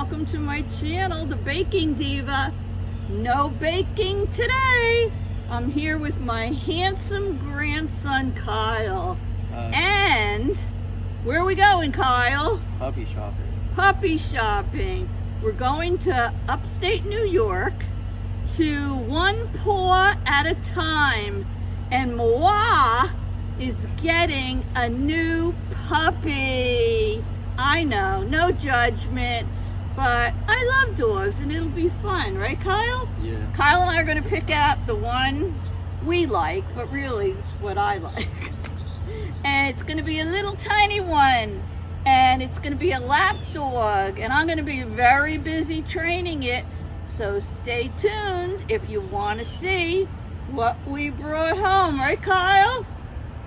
welcome to my channel, the Baking Diva. No baking today. I'm here with my handsome grandson, Kyle. And where are we going, Kyle? Puppy shopping. Puppy shopping. We're going to upstate New York to One Paw at a Time. And Moa is getting a new puppy. I know, no judgment, but I love dogs and it'll be fun, right, Kyle? Yeah. Kyle and I are going to pick out the one we like, but really what I like. And it's going to be a little tiny one, and it's going to be a lap dog, and I'm going to be very busy training it, so stay tuned if you want to see what we brought home, right, Kyle?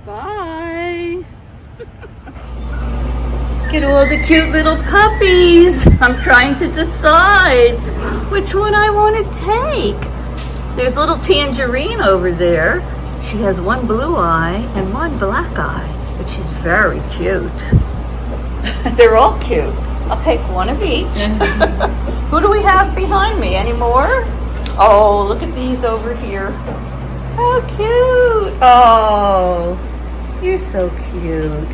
Bye. Look at all the cute little puppies. I'm trying to decide which one I want to take. There's little Tangerine over there. She has one blue eye and one black eye, but she's very cute. They're all cute. I'll take one of each. Who do we have behind me? Any more? Oh, look at these over here. How cute. Oh, you're so cute.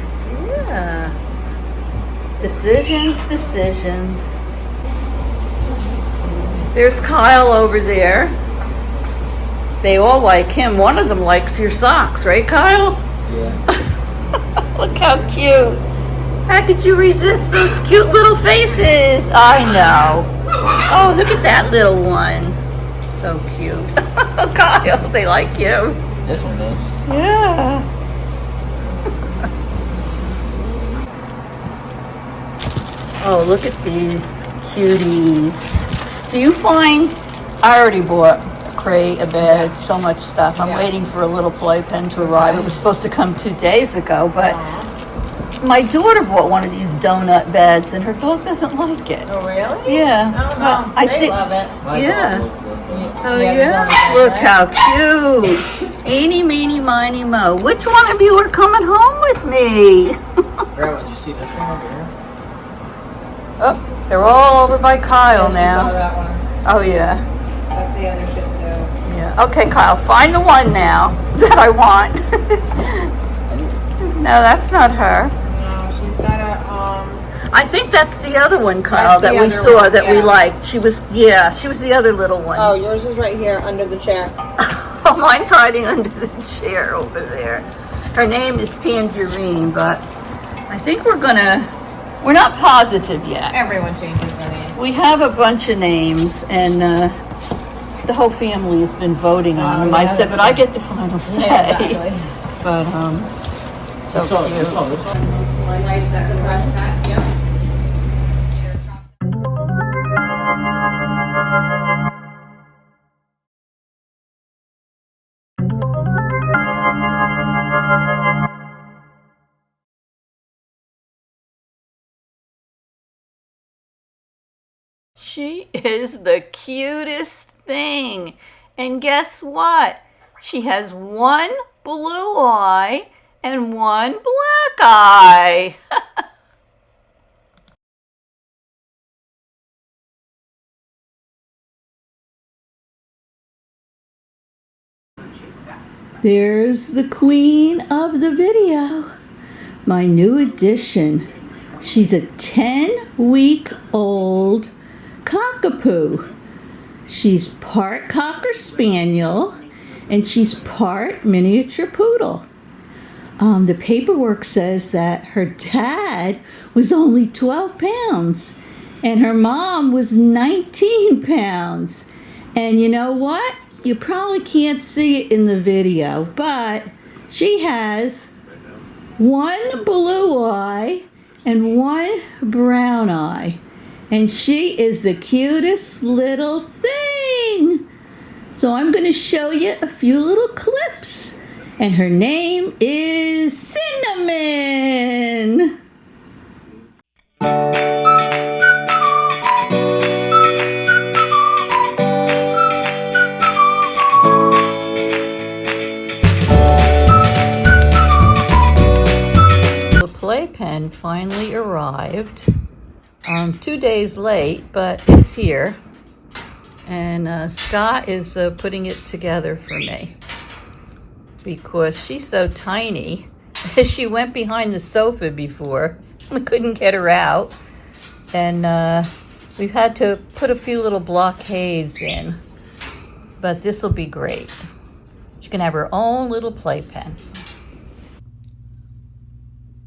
Yeah. Decisions. There's Kyle over there. They all like him. One of them likes your socks, right, Kyle? Yeah. Look how cute. How could you resist those cute little faces? I know. Oh, look at that little one. So cute. Kyle, they like you. This one does. Yeah. Oh, look at these cuties. Do you find, I already bought a crate, a bed, so much stuff. I'm waiting for a little playpen to arrive. It was supposed to come 2 days ago, but my daughter bought one of these donut beds and her dog doesn't like it. Oh, really? Yeah. Oh, no. I Love it. Yeah. Dog looks different. Oh, Yeah, yeah? Look how cute. Eeny, meeny, miny, mo. Which one of you are coming home with me? Grandma, did you see this one over here? Oh, they're all over by Kyle Saw now. that one. Oh, yeah. That's the other shit too. Yeah. Okay, Kyle, find the one now that I want. No, that's not her. No, she's got a I think that's the other one, Kyle, That's the that we other saw one, that we yeah. liked. She was the other little one. Oh, yours is right here under the chair. Oh, mine's hiding under the chair over there. Her name is Tangerine, but I think we're not positive yet. Everyone changes their name. We have a bunch of names, and the whole family has been voting on them. I said, but I get the final say. Yeah, exactly. But so cute. This one. One nice that the brush pack, yep. She is the cutest thing. And guess what? She has one blue eye and one black eye. There's the queen of the video, my new addition. She's a 10-week-old Cockapoo. She's part Cocker Spaniel and she's part miniature poodle. The paperwork says that her dad was only 12 pounds and her mom was 19 pounds. And you know what? You probably can't see it in the video, but she has one blue eye and one brown eye. And she is the cutest little thing. So I'm going to show you a few little clips. And her name is Cinnamon. The playpen finally arrived. 2 days late, but it's here. And Scott is putting it together for me because she's so tiny. She went behind the sofa before. I couldn't get her out. And we've had to put a few little blockades in. But this will be great. She can have her own little playpen.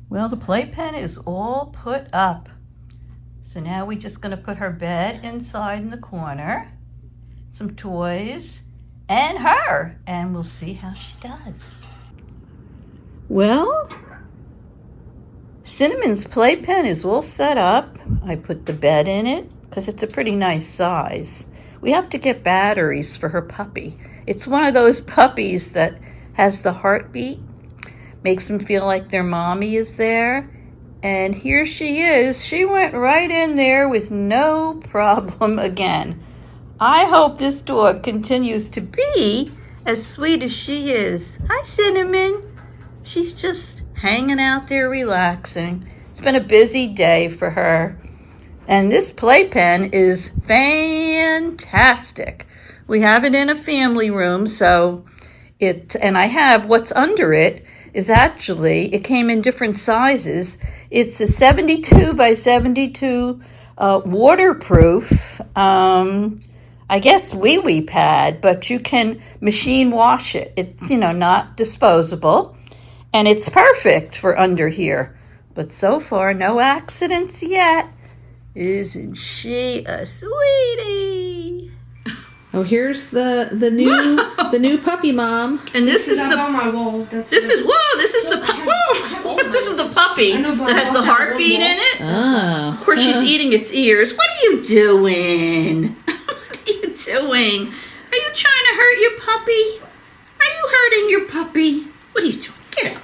Well, the playpen is all put up. So now we're just going to put her bed inside in the corner, some toys, and her, and we'll see how she does. Well, Cinnamon's playpen is all set up. I put the bed in it because it's a pretty nice size. We have to get batteries for her puppy. It's one of those puppies that has the heartbeat, makes them feel like their mommy is there. And here she is. She went right in there with no problem again. I hope this dog continues to be as sweet as she is. Hi, Cinnamon. She's just hanging out there relaxing. It's been a busy day for her. And this playpen is fantastic. We have it in a family room, and I have what's under it is actually, it came in different sizes. It's a 72 by 72 waterproof, I guess wee-wee pad, but you can machine wash it. It's, not disposable. And it's perfect for under here. But so far, no accidents yet. Isn't she a sweetie? Oh, here's the new puppy mom. And this is the on my walls. this is the puppy that has the heartbeat in it. Oh. Of course, she's eating its ears. What are you doing? What are you doing? Are you trying to hurt your puppy? Are you hurting your puppy? What are you doing? Get up.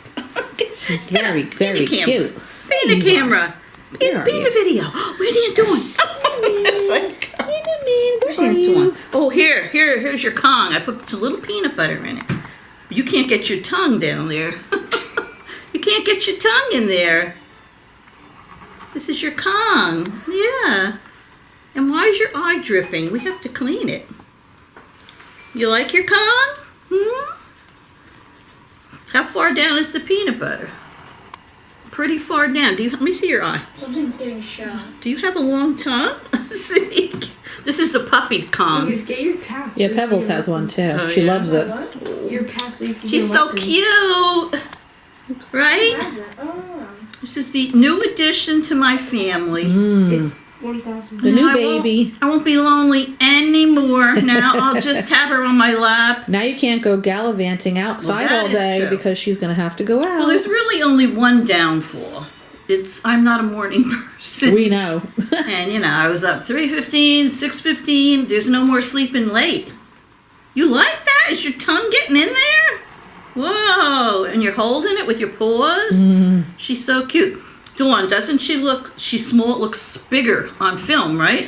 She's very cute. Be in the camera. Be in the video. Where's he doing? Where's he doing? Oh, here's your Kong. I put a little peanut butter in it. You can't get your tongue down there. You can't get your tongue in there. This is your Kong. Yeah. And why is your eye dripping? We have to clean it. You like your Kong? How far down is the peanut butter? Pretty far down. Let me see your eye. Something's getting shot. Do you have a long tongue? See? This is the puppy Kong. Please get your pass. Yeah, Pebbles has one too. Oh, she yeah? loves it. What? Your pass so you can She's get so weapons. cute. Right? Oh. This is the new addition to my family. It's 1,000. The Now new I baby. I won't be lonely anymore. Now I'll just have her on my lap. Now you can't go gallivanting outside Well, that all is day true. because she's going to have to go out. Well, there's really only one downfall. I'm not a morning person. We know. And, I was up 3:15, 6:15. There's no more sleeping late. You like that? Is your tongue getting in there? Whoa. And you're holding it with your paws? She's so cute. Dawn, doesn't she look, she's small, it looks bigger on film, right?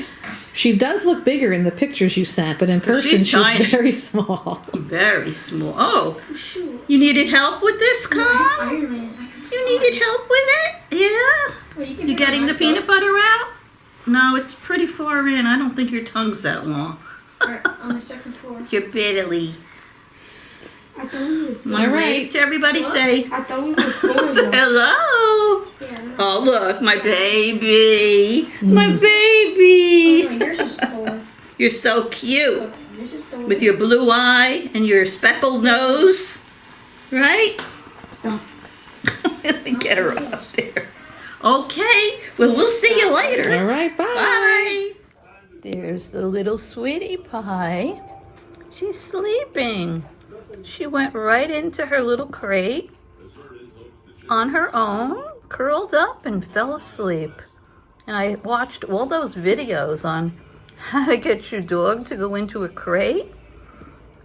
She does look bigger in the pictures you sent, but in person she's she's tiny. very small. Very small. Oh, Oh, shoot. you needed help with this, Kong? Iron Man. You needed help with it? Yeah. Well, you can You do getting my the stuff. peanut butter out? No, it's pretty far in. I don't think your tongue's that long. Alright, on the second floor. You're bitterly. I thought we were Want to All wave right. to everybody? What? Say, I thought we were floors though. hello. Yeah, I don't know. Oh, look, my baby. My Oh, baby. no, yours is Thor. You're so cute. Look, yours is Thor. With your blue eye and your speckled nose. Right? Stop. Let me get her up there. Okay. Well, we'll see you later. All right, bye. Bye. There's the little sweetie pie. She's sleeping. She went right into her little crate on her own, curled up and fell asleep. And I watched all those videos on how to get your dog to go into a crate.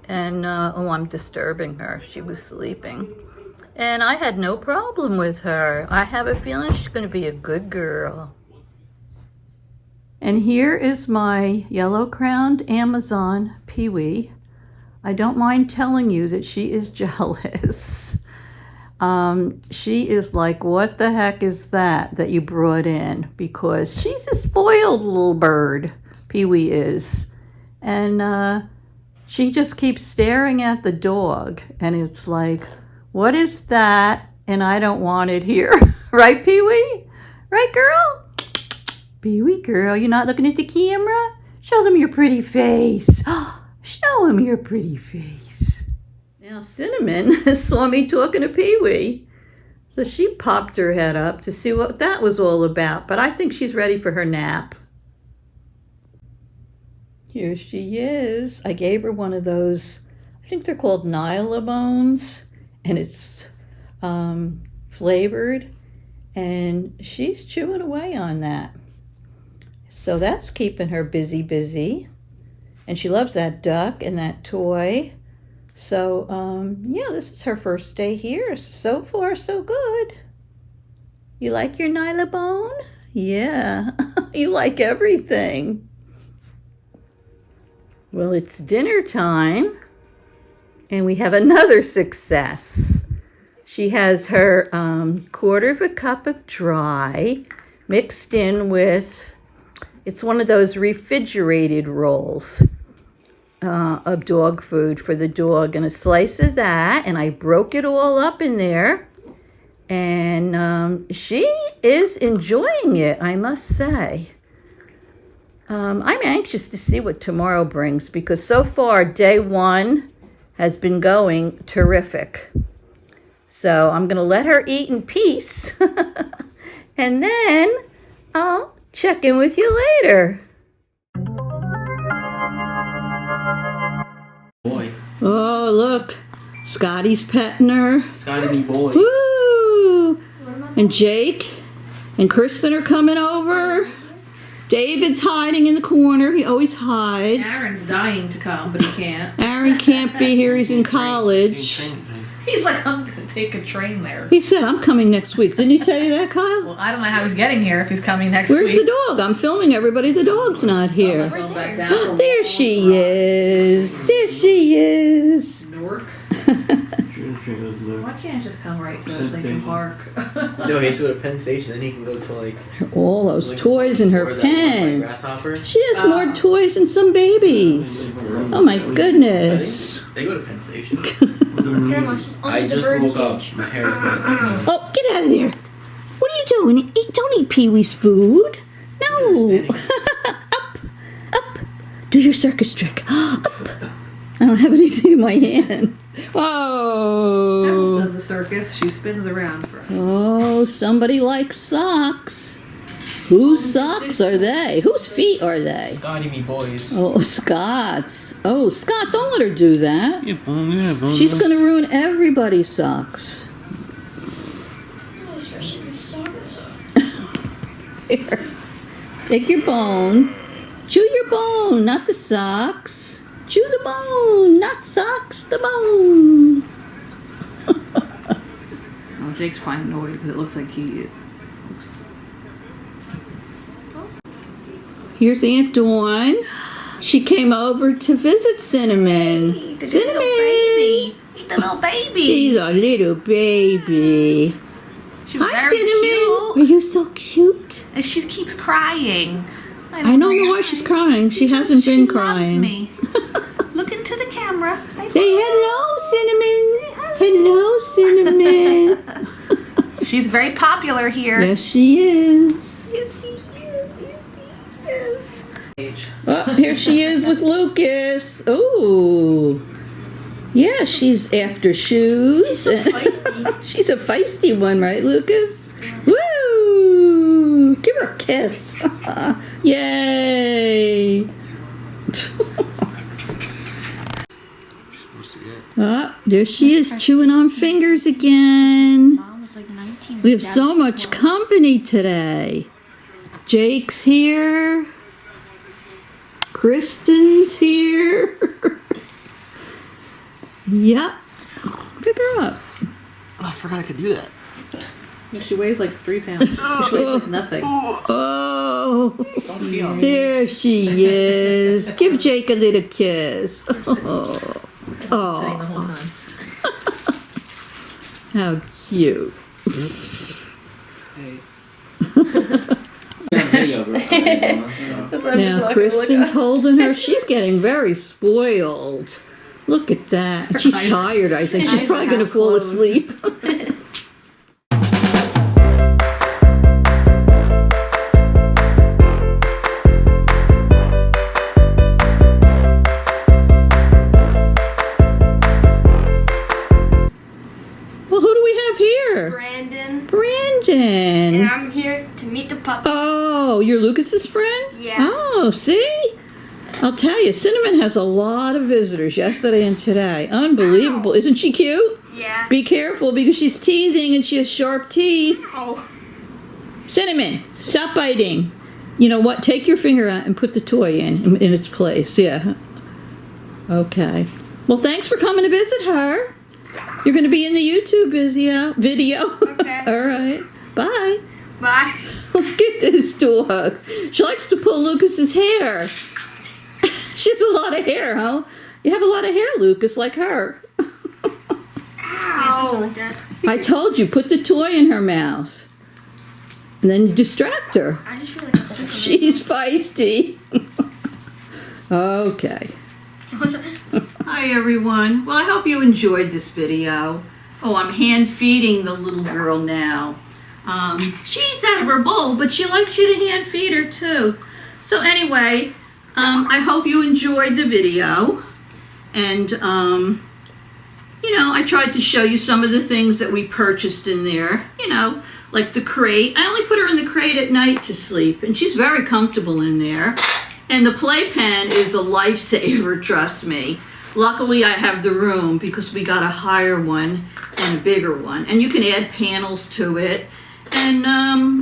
And, I'm disturbing her. She was sleeping. And I had no problem with her. I have a feeling she's going to be a good girl. And here is my yellow-crowned Amazon Pee-wee. I don't mind telling you that she is jealous. She is like, what the heck is that you brought in? Because she's a spoiled little bird, Pee-wee is. And she just keeps staring at the dog. And it's like, what is that? And I don't want it here. Right, Pee-wee? Right, girl? Pee-wee girl, you're not looking at the camera? Show them your pretty face. Show them your pretty face. Now Cinnamon saw me talking to Pee-wee. So she popped her head up to see what that was all about. But I think she's ready for her nap. Here she is. I gave her one of those, I think they're called Nylabones. And it's flavored. And she's chewing away on that. So that's keeping her busy. And she loves that duck and that toy. So, yeah, this is her first day here. So far, so good. You like your Nylabone? Yeah, you like everything. Well, it's dinner time. And we have another success. She has her 1/4 cup of dry mixed in with, it's one of those refrigerated rolls of dog food for the dog, and a slice of that, and I broke it all up in there, and she is enjoying it, I must say. I'm anxious to see what tomorrow brings, because so far day 1 has been going terrific. So I'm going to let her eat in peace, and then I'll check in with you later. Boy. Oh, look. Scotty's petting her. Scotty me boy. Woo! And Jake and Kristen are coming over. David's hiding in the corner. He always hides. Aaron's dying to come, but he can't. Aaron can't be here. He's in college. He's like, I'm going to take a train there. He said, I'm coming next week. Didn't he tell you that, Kyle? Well, I don't know how he's getting here if he's coming next Where's week. the dog? I'm filming everybody. The dog's not here. Go back down. There she is. There she is. Newark. Why can't I just come right so that they can park? No, he has to go to Penn Station, then he can go to like All those toys in her or that pen. Grasshopper. She has more toys than some babies. Oh my goodness. They go to Penn Station. Grandma, she's I under the just bird woke up. cage. My hair is like, Oh, get out of there. What are you doing? Don't eat Pee-wee's food. No. Up. Do your circus trick. Up. I don't have anything in my hand. Alice Oh. does the circus. She spins around for Oh, somebody likes socks. Whose socks are they? Whose feet are they? Scotty me boys. Oh, Scott's. Oh, Scott, don't let her do that. Yeah, She's going to ruin everybody's socks. Especially the socks. Here. Take your bone. Chew your bone, not the socks. Chew the bone, not socks, the bone. Oh, Jake's fine annoyed because it looks like he... Here's Aunt Dawn. She came over to visit Cinnamon. Cinnamon! Meet the little baby. She's a little baby. She was Hi, very Cinnamon. cute. Are you so cute? And she keeps crying. I don't know why she's crying. She hasn't been crying. Me. Look into the camera. Say Say hello, Cinnamon. Hello, Cinnamon. She's very popular here. Yes, she is. Oh, here she is with Lucas. Oh, yeah, she's after shoes. She's so feisty. She's a feisty one, right, Lucas? Woo! Give her a kiss. Yay! There she is, chewing on fingers again. Mom was like 19. We have so much company today. Jake's here. Kristen's here. Yep. Pick her up. Oh, I forgot I could do that. She weighs like 3 pounds. She weighs like nothing. Oh, there she is. Give Jake a little kiss. Sitting the whole time. How cute. Hey. That's why I'm just Now looking, Kristen's holding her. She's getting very spoiled. Look at that. She's tired, I think. She's probably going to fall asleep. Well, who do we have here? Brandon. Brandon. And I'm here to meet the puppy. Oh, you're Lucas's friend? Yeah. Oh, see? I'll tell you, Cinnamon has a lot of visitors yesterday and today. Unbelievable. Isn't she cute? Yeah. Be careful because she's teething and she has sharp teeth. Oh. Cinnamon, stop biting. You know what? Take your finger out and put the toy in its place. Yeah. Okay. Well, thanks for coming to visit her. You're going to be in the YouTube video. Okay. All right. Bye. Bye. Look at this dog. She likes to pull Lucas's hair. She has a lot of hair, huh? You have a lot of hair, Lucas, like her. Ow. Like that. I told you, put the toy in her mouth. And then distract her. I just feel like I'm super She's feisty. Okay. Hi, everyone. Well, I hope you enjoyed this video. Oh, I'm hand feeding the little girl now. She eats out of her bowl, but she likes you to hand feed her too. So anyway, I hope you enjoyed the video. And, you know, I tried to show you some of the things that we purchased in there. You know, like the crate. I only put her in the crate at night to sleep, and she's very comfortable in there. And the playpen is a lifesaver, trust me. Luckily, I have the room because we got a higher one and a bigger one. And you can add panels to it. And,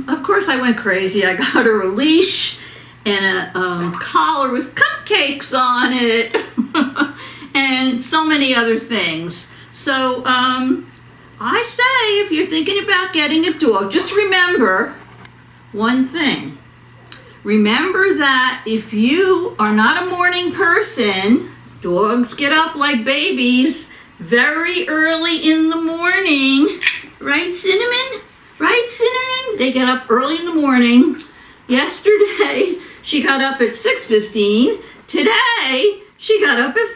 of course, I went crazy. I got her a leash and a collar with cupcakes on it. And so many other things. So, I say if you're thinking about getting a dog, just remember one thing. Remember that if you are not a morning person, dogs get up like babies very early in the morning. Right, Cinnamon? Right, Cinnamon? They get up early in the morning. Yesterday, she got up at 6:15. Today, she got up at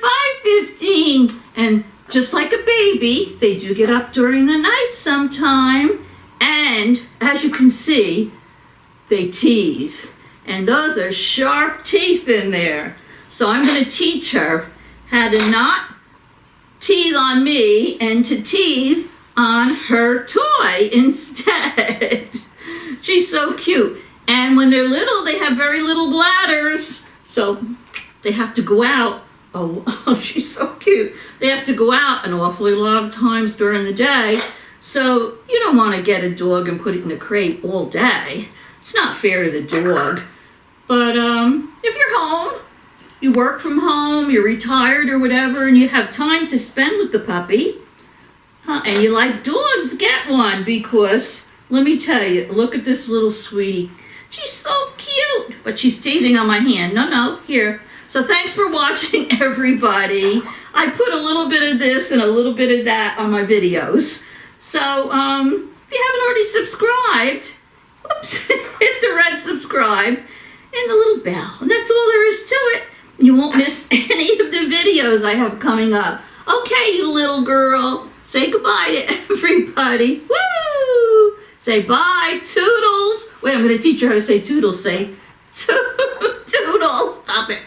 5:15. And just like a baby, they do get up during the night sometime. And as you can see, they teeth. And those are sharp teeth in there. So I'm going to teach her how to not teeth on me and to teeth on her toy instead. She's so cute. And when they're little, they have very little bladders. So they have to go out. Oh, she's so cute. They have to go out an awfully lot of times during the day. So you don't want to get a dog and put it in a crate all day. It's not fair to the dog. But if you're home, you work from home, you're retired or whatever, and you have time to spend with the puppy, and you like dogs, get one, because let me tell you, look at this little sweetie. She's so cute, but she's teething on my hand. No, here. So thanks for watching, everybody. I put a little bit of this and a little bit of that on my videos. So if you haven't already subscribed, whoops, hit the red subscribe and the little bell. And that's all there is to it. You won't miss any of the videos I have coming up. Okay, you little girl. Say goodbye to everybody. Woo! Say bye. Toodles. Wait, I'm going to teach her how to say toodles. Say toodles. Stop it.